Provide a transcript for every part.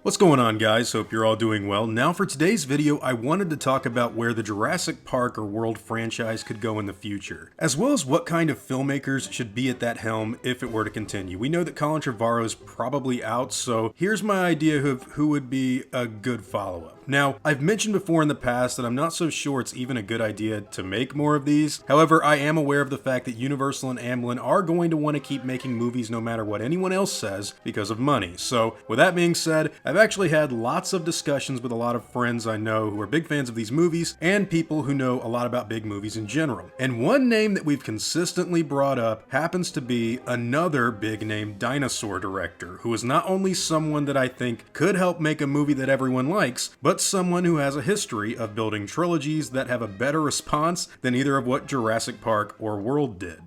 What's going on, guys? Hope you're all doing well. Now for today's video, I wanted to talk about where the Jurassic Park or World franchise could go in the future, as well as what kind of filmmakers should be at that helm if it were to continue. We know that Colin Trevorrow's probably out, so here's my idea of who would be a good follow-up. Now, I've mentioned before in the past that I'm not so sure it's even a good idea to make more of these. However, I am aware of the fact that Universal and Amblin are going to want to keep making movies no matter what anyone else says because of money. So, with that being said, I've actually had lots of discussions with a lot of friends I know who are big fans of these movies and people who know a lot about big movies in general. And one name that we've consistently brought up happens to be another big name dinosaur director who is not only someone that I think could help make a movie that everyone likes, but someone who has a history of building trilogies that have a better response than either of what Jurassic Park or World did.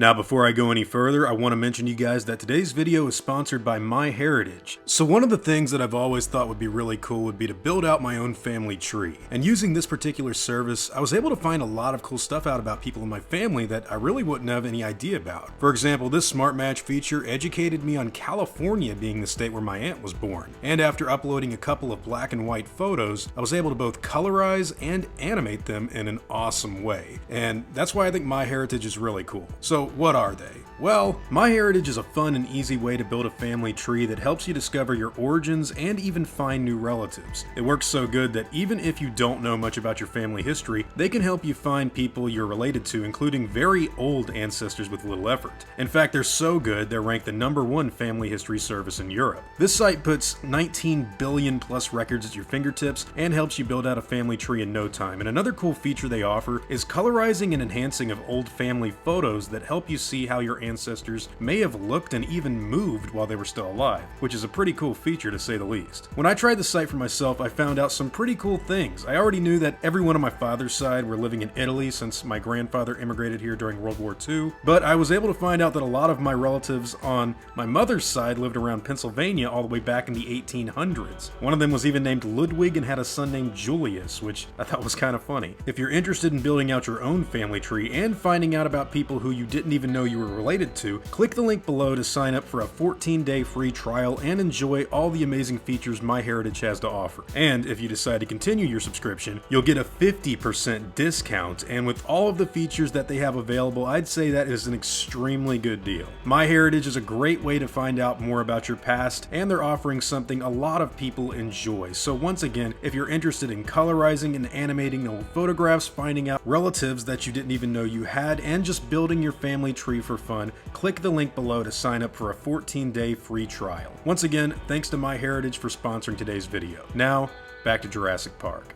Now, before I go any further, I want to mention you guys that today's video is sponsored by MyHeritage. So one of the things that I've always thought would be really cool would be to build out my own family tree. And using this particular service, I was able to find a lot of cool stuff out about people in my family that I really wouldn't have any idea about. For example, this Smart Match feature educated me on California being the state where my aunt was born. And after uploading a couple of black and white photos, I was able to both colorize and animate them in an awesome way. And that's why I think MyHeritage is really cool. So what are they? Well, MyHeritage is a fun and easy way to build a family tree that helps you discover your origins and even find new relatives. It works so good that even if you don't know much about your family history, they can help you find people you're related to, including very old ancestors with little effort. In fact, they're so good, they're ranked the #1 family history service in Europe. This site puts 19 billion plus records at your fingertips and helps you build out a family tree in no time. And another cool feature they offer is colorizing and enhancing of old family photos that help you see how your ancestors may have looked and even moved while they were still alive, which is a pretty cool feature to say the least. When I tried the site for myself, I found out some pretty cool things. I already knew that everyone on my father's side were living in Italy since my grandfather immigrated here during World War II, but I was able to find out that a lot of my relatives on my mother's side lived around Pennsylvania all the way back in the 1800s. One of them was even named Ludwig and had a son named Julius, which I thought was kind of funny. If you're interested in building out your own family tree and finding out about people who you didn't even know you were related to, click the link below to sign up for a 14-day free trial and enjoy all the amazing features MyHeritage has to offer. And if you decide to continue your subscription, you'll get a 50% discount, and with all of the features that they have available, I'd say that is an extremely good deal. MyHeritage is a great way to find out more about your past, and they're offering something a lot of people enjoy. So once again, if you're interested in colorizing and animating old photographs, finding out relatives that you didn't even know you had, and just building your family tree for fun, click the link below to sign up for a 14-day free trial. Once again, thanks to MyHeritage for sponsoring today's video. Now, back to Jurassic Park.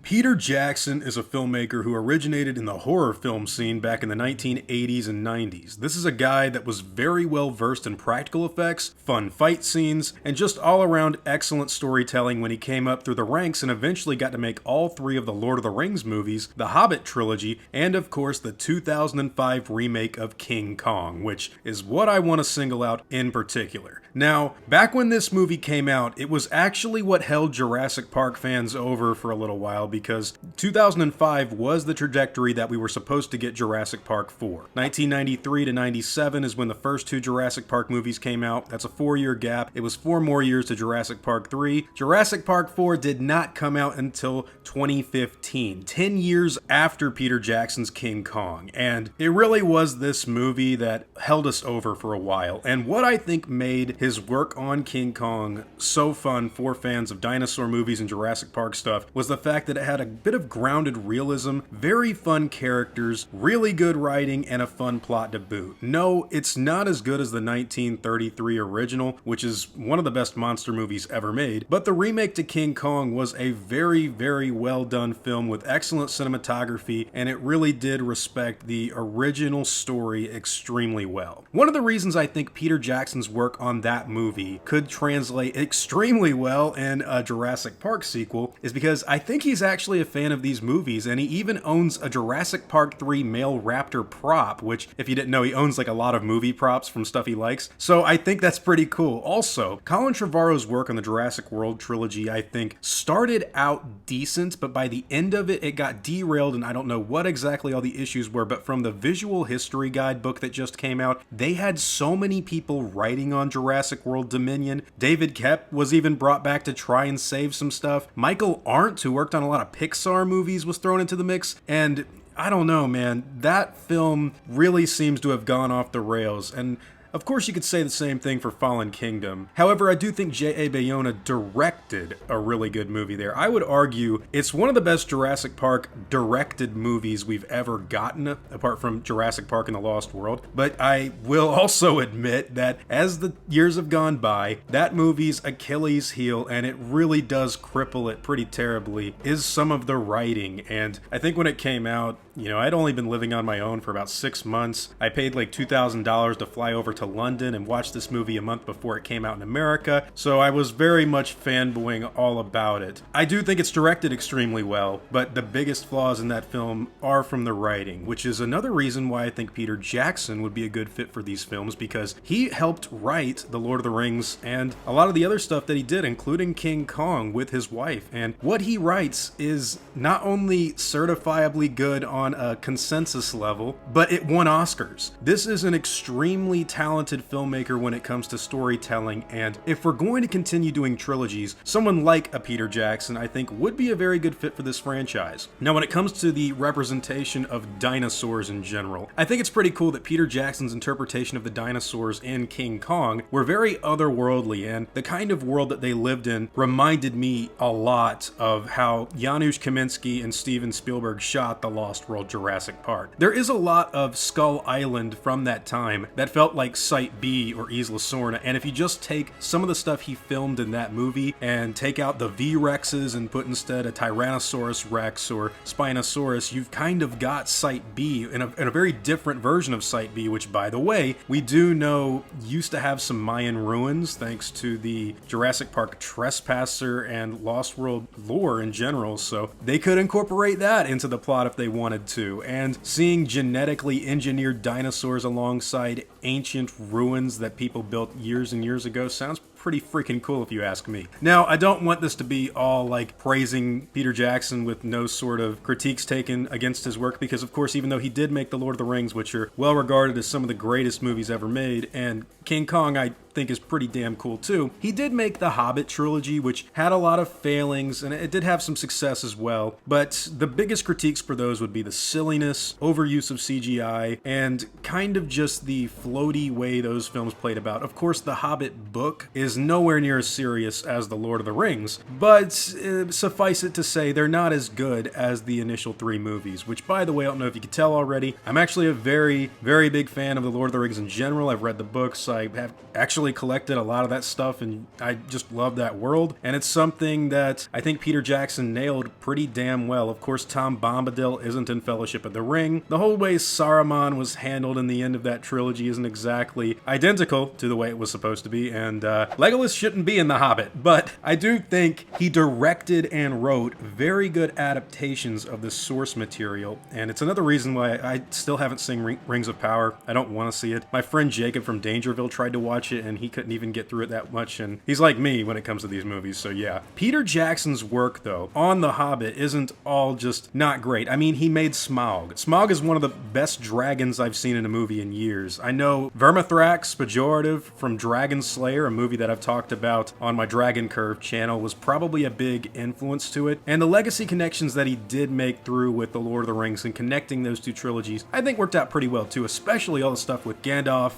Peter Jackson is a filmmaker who originated in the horror film scene back in the 1980s and 90s. This is a guy that was very well versed in practical effects, fun fight scenes, and just all around excellent storytelling when he came up through the ranks and eventually got to make all 3 of the Lord of the Rings movies, the Hobbit trilogy, and of course the 2005 remake of King Kong, which is what I want to single out in particular. Now, back when this movie came out, it was actually what held Jurassic Park fans over for a little while, because 2005 was the trajectory that we were supposed to get Jurassic Park for. 1993 to 97 is when the first 2 Jurassic Park movies came out. That's a 4-year gap. It was 4 more years to Jurassic Park 3. Jurassic Park 4 did not come out until 2015, 10 years after Peter Jackson's King Kong. And it really was this movie that held us over for a while. And what I think made his work on King Kong so fun for fans of dinosaur movies and Jurassic Park stuff was the fact that it had a bit of grounded realism, very fun characters, really good writing, and a fun plot to boot. No, it's not as good as the 1933 original, which is one of the best monster movies ever made, but the remake to King Kong was a very, very well done film with excellent cinematography, and it really did respect the original story extremely well. One of the reasons I think Peter Jackson's work on that movie could translate extremely well in a Jurassic Park sequel is because I think he's actually a fan of these movies, and he even owns a Jurassic Park 3 male raptor prop, which, if you didn't know, he owns like a lot of movie props from stuff he likes. So I think that's pretty cool. Also, Colin Trevorrow's work on the Jurassic World trilogy, I think, started out decent, but by the end of it, it got derailed, and I don't know what exactly all the issues were, but from the visual history guidebook that just came out, they had so many people writing on Jurassic World Dominion. David Koepp was even brought back to try and save some stuff. Michael Arndt, who worked on a lot of Pixar movies, was thrown into the mix, and I don't know, man, that film really seems to have gone off the rails, and of course, you could say the same thing for Fallen Kingdom. However, I do think J.A. Bayona directed a really good movie there. I would argue it's one of the best Jurassic Park directed movies we've ever gotten, apart from Jurassic Park and the Lost World. But I will also admit that as the years have gone by, that movie's Achilles heel, and it really does cripple it pretty terribly, is some of the writing. And I think when it came out, I'd only been living on my own for about 6 months. I paid like $2,000 to fly over to London and watch this movie a month before it came out in America, so I was very much fanboying all about it. I do think it's directed extremely well, but the biggest flaws in that film are from the writing, which is another reason why I think Peter Jackson would be a good fit for these films, because he helped write The Lord of the Rings and a lot of the other stuff that he did, including King Kong with his wife, and what he writes is not only certifiably good on a consensus level, but it won Oscars. This is an extremely talented filmmaker when it comes to storytelling, and if we're going to continue doing trilogies, someone like a Peter Jackson, I think, would be a very good fit for this franchise. Now, when it comes to the representation of dinosaurs in general, I think it's pretty cool that Peter Jackson's interpretation of the dinosaurs in King Kong were very otherworldly, and the kind of world that they lived in reminded me a lot of how Janusz Kaminski and Steven Spielberg shot the Lost World Jurassic Park. There is a lot of Skull Island from that time that felt like Site B or Isla Sorna, and if you just take some of the stuff he filmed in that movie and take out the V-Rexes and put instead a Tyrannosaurus Rex or Spinosaurus, you've kind of got Site B in a very different version of Site B, which, by the way, we do know used to have some Mayan ruins thanks to the Jurassic Park Trespasser and Lost World lore in general, so they could incorporate that into the plot if they wanted to, and seeing genetically engineered dinosaurs alongside ancient ruins that people built years and years ago sounds pretty freaking cool if you ask me. Now, I don't want this to be all like praising Peter Jackson with no sort of critiques taken against his work, because of course, even though he did make The Lord of the Rings, which are well regarded as some of the greatest movies ever made, and King Kong I think is pretty damn cool too, he did make the Hobbit trilogy, which had a lot of failings, and it did have some success as well, but the biggest critiques for those would be the silliness, overuse of CGI, and kind of just the floaty way those films played about. Of course, the Hobbit book is nowhere near as serious as The Lord of the Rings, but suffice it to say, they're not as good as the initial 3 movies, which, by the way, I don't know if you could tell already, I'm actually a very, very big fan of The Lord of the Rings in general. I've read the books, I have actually collected a lot of that stuff, and I just love that world, and it's something that I think Peter Jackson nailed pretty damn well. Of course, Tom Bombadil isn't in Fellowship of the Ring. The whole way Saruman was handled in the end of that trilogy isn't exactly identical to the way it was supposed to be, and Legolas shouldn't be in The Hobbit, but I do think he directed and wrote very good adaptations of the source material, and it's another reason why I still haven't seen Rings of Power. I don't want to see it. My friend Jacob from Dangerville tried to watch it, and he couldn't even get through it that much, and he's like me when it comes to these movies, so yeah. Peter Jackson's work, though, on The Hobbit isn't all just not great. I mean, he made Smaug. Smaug is one of the best dragons I've seen in a movie in years. I know Vermithrax Pejorative from Dragon Slayer, a movie that I've talked about on my Dragon Curve channel, was probably a big influence to it, and the legacy connections that he did make through with The Lord of the Rings and connecting those 2 trilogies, I think worked out pretty well too, especially all the stuff with Gandalf,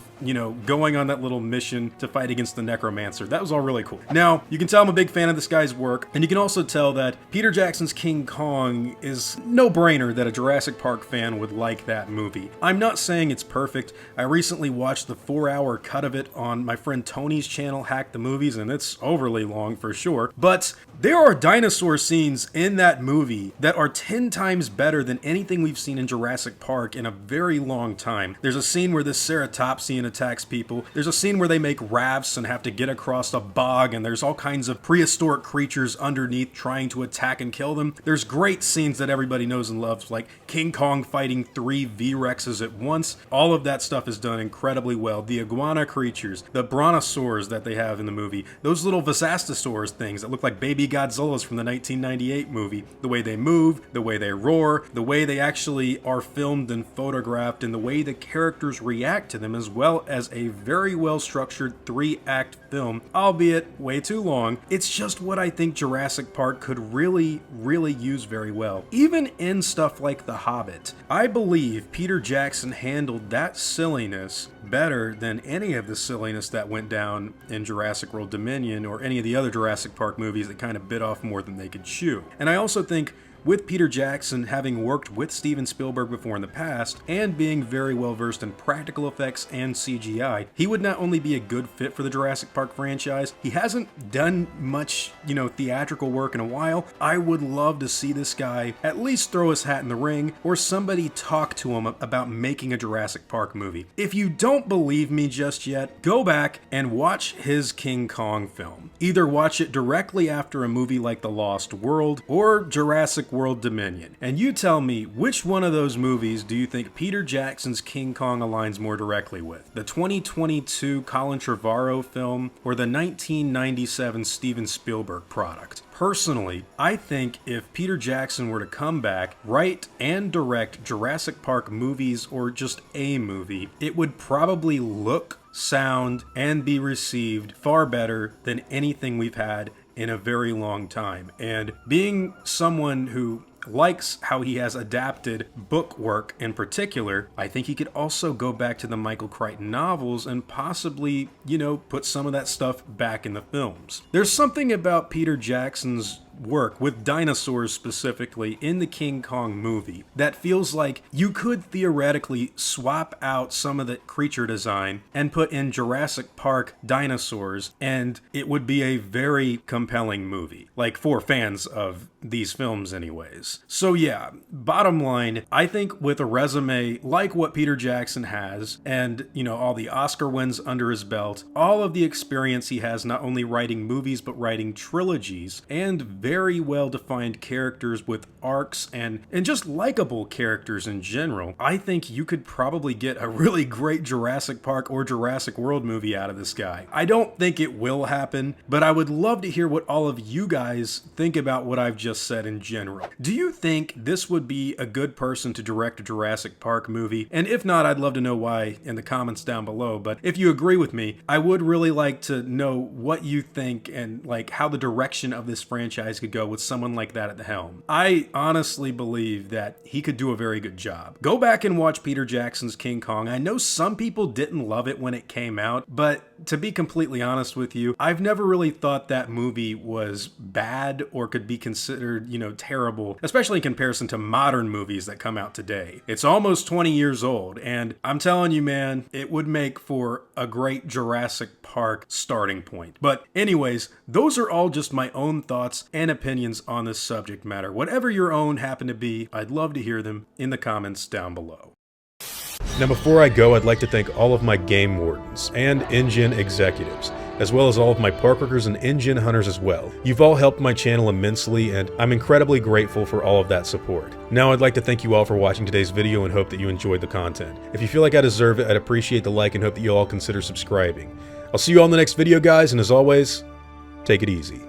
going on that little mission to fight against the Necromancer. That was all really cool. Now, you can tell I'm a big fan of this guy's work, and you can also tell that Peter Jackson's King Kong is no-brainer that a Jurassic Park fan would like that movie. I'm not saying it's perfect. I recently watched the 4-hour cut of it on my friend Tony's channel, Hack the Movies, and it's overly long for sure, but There are dinosaur scenes in that movie that are 10 times better than anything we've seen in Jurassic Park in a very long time. There's a scene where this ceratopsian attacks people. There's a scene where they make rafts and have to get across a bog, and there's all kinds of prehistoric creatures underneath trying to attack and kill them. There's great scenes that everybody knows and loves, like King Kong fighting 3 V-Rexes at once. All of that stuff is done incredibly well. The iguana creatures, the brontosaurs that they have in the movie, those little Visastosaurus things that look like baby Godzillas from the 1998 movie, the way they move, the way they roar, the way they actually are filmed and photographed, and the way the characters react to them, as well as a very well structured 3-act film, albeit way too long. It's just what I think Jurassic Park could really use very well. Even in stuff like The Hobbit, I believe Peter Jackson handled that silliness better than any of the silliness that went down in Jurassic World Dominion or any of the other Jurassic Park movies that kind of bit off more than they could chew. And I also think with Peter Jackson having worked with Steven Spielberg before in the past and being very well versed in practical effects and CGI, he would not only be a good fit for the Jurassic Park franchise, he hasn't done much, theatrical work in a while. I would love to see this guy at least throw his hat in the ring, or somebody talk to him about making a Jurassic Park movie. If you don't believe me just yet, go back and watch his King Kong film. Either watch it directly after a movie like The Lost World or Jurassic World Dominion, and you tell me which one of those movies do you think Peter Jackson's King Kong aligns more directly with? The 2022 Colin Trevorrow film or the 1997 Steven Spielberg product? Personally, I think if Peter Jackson were to come back, write and direct Jurassic Park movies or just a movie, it would probably look, sound, and be received far better than anything we've had in a very long time. And being someone who likes how he has adapted book work in particular, I think he could also go back to the Michael Crichton novels and possibly, put some of that stuff back in the films. There's something about Peter Jackson's work with dinosaurs specifically in the King Kong movie that feels like you could theoretically swap out some of the creature design and put in Jurassic Park dinosaurs, and it would be a very compelling movie, like for fans of these films anyways. So yeah, bottom line, I think with a resume like what Peter Jackson has, and all the Oscar wins under his belt, all of the experience he has not only writing movies but writing trilogies, and very well-defined characters with arcs and just likable characters in general, I think you could probably get a really great Jurassic Park or Jurassic World movie out of this guy. I don't think it will happen, but I would love to hear what all of you guys think about what I've just said in general. Do you think this would be a good person to direct a Jurassic Park movie? And if not, I'd love to know why in the comments down below. But if you agree with me, I would really like to know what you think and how the direction of this franchise could go with someone like that at the helm. I honestly believe that he could do a very good job. Go back and watch Peter Jackson's King Kong. I know some people didn't love it when it came out, but to be completely honest with you, I've never really thought that movie was bad or could be considered, terrible, especially in comparison to modern movies that come out today. It's almost 20 years old, and I'm telling you, man, it would make for a great Jurassic Park starting point. But anyways, those are all just my own thoughts and opinions on this subject matter. Whatever your own happen to be, I'd love to hear them in the comments down below. Now before I go, I'd like to thank all of my game wardens and InGen executives, as well as all of my park workers and InGen hunters as well. You've all helped my channel immensely, and I'm incredibly grateful for all of that support. Now I'd like to thank you all for watching today's video and hope that you enjoyed the content. If you feel like I deserve it, I'd appreciate the like and hope that you all consider subscribing. I'll see you all in the next video, guys, and as always, take it easy.